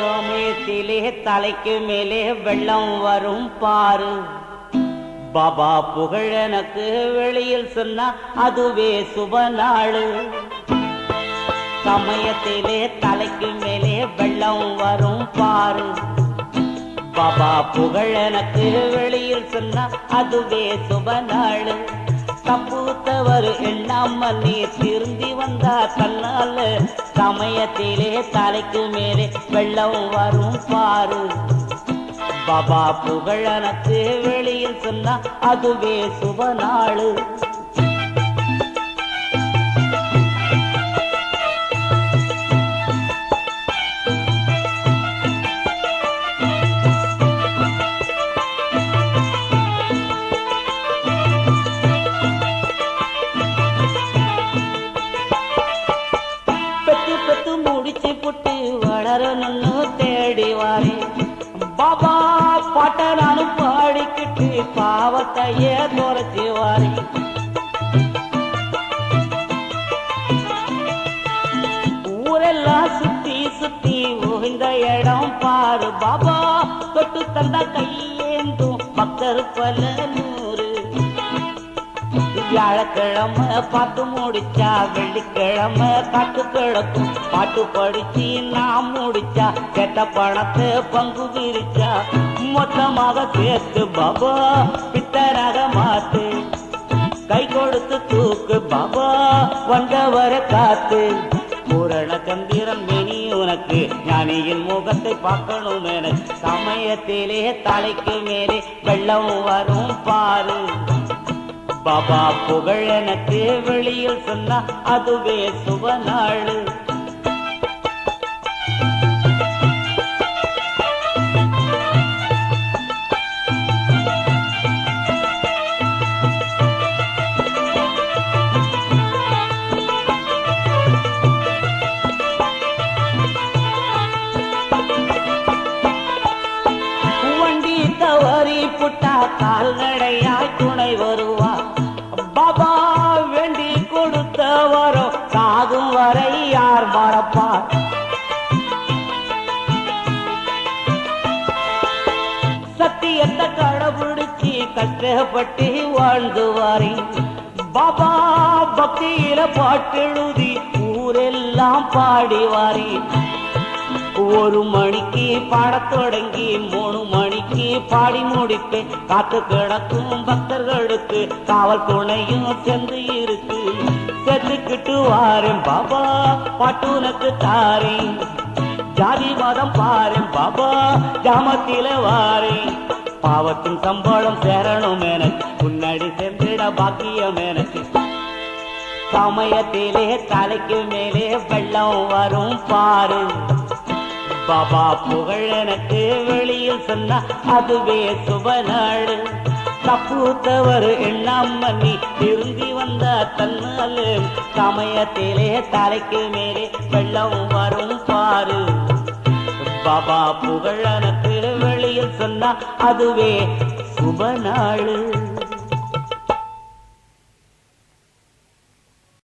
சமயத்திலே தலைக்கு மேலே வெள்ளம் வரும் பாரு. பாபா புகழ் எனக்கு வெளியில் சொன்னா அதுவே சுப நாளு. சமயத்திலே தலைக்கு மேலே வெள்ளம் வரும் பாரு. பாபா புகழ் எனக்கு வெளியில் சொன்னா அதுவே சுப நாளு. தப்பு தவறு எண்ணாம நீ திருந்தி வந்தா தன்னால சமயத்திலே தலைக்கு மேலே வெள்ளம் வரும் பாரு. பாபா புகழ் எனக்கு வெளியில் சொன்னா அதுவே சுப நாளு. முடிச்சு புட்டு வளரணும்னு தேடிவாரே. பாபா பாட்ட நானும் பாடிக்கிட்டு பாவத்தையே துரைச்சிவாரே. ஊரெல்லாம் சுத்தி சுத்தி ஓய்ந்த இடம் பாரு. பாபா தொட்டு தந்த கையேந்தும் பக்தர் பல நூறு. வியாழக்கிழமை பார்த்து முடிச்சா வெள்ளிக்கிழமை காட்டு கிடக்கும். பாட்டு படிச்சு நான் முடிச்சா கேட்ட பணத்தை பங்கு விரிச்சா மொத்தமாக சேர்த்து பாபா பித்தராக மாத்து. கை கொடுத்து தூக்கு பாபா வந்தவரை காத்து. பூரண சந்திரன் மேனி உனக்கு ஞானியின் முகத்தை பார்க்கணும் எனக்கு. சமயத்திலே தலைக்கு மேலே வெள்ளம் வரும் பாரு. பாபா புகழ் எனக்கு வெளியில் சொன்னா அதுவே சுப நாளு. வண்டி தவறி புட்டா கால்நடையாய் துணை வருவா. பாபா வேண்டி கொடுத்த வரும் சாகும் வரை யார் மறப்பார். சத்தியத்தை கடைபிடிச்சு கஷ்டப்பட்டு வாழ்ந்துவாரி. பாபா பக்தியில பாட்டெழுதி ஊரெல்லாம் பாடிவாரி. ஒரு மணிக்கு பாடத் தொடங்கி 3 மணிக்கு பாடி முடிப்பேன். காத்து கிடக்கும் பக்தர்களுக்கு காவல் துணையும் சென்று இருக்கு. செத்துக்கிட்டு வாரேன் பாபா பாட்டுனக்கு தாரேன். ஜாதி மதம் பாரேன் பாபா ஜாமத்தில வாரேன். பாவத்தின் சம்பளம் சேரணும் எனக்கு முன்னாடி சென்றிட பாக்கியம் எனக்கு. சமயத்திலே தலைக்கு மேலே வெள்ளம் வரும் பாரு. பாபா புகழ் எனக்கு வெளியில் சொன்னா அதுவே சுப நாடு. தப்பு தவறு எண்ணாம நீ திரும்பி வந்த தன்னால சமயத்திலே தலைக்கு மேலே வெள்ளம் வரும் பாரு. பாபா புகழ் எனக்கு வெளியில் சொன்னா அதுவே சுப நாடு.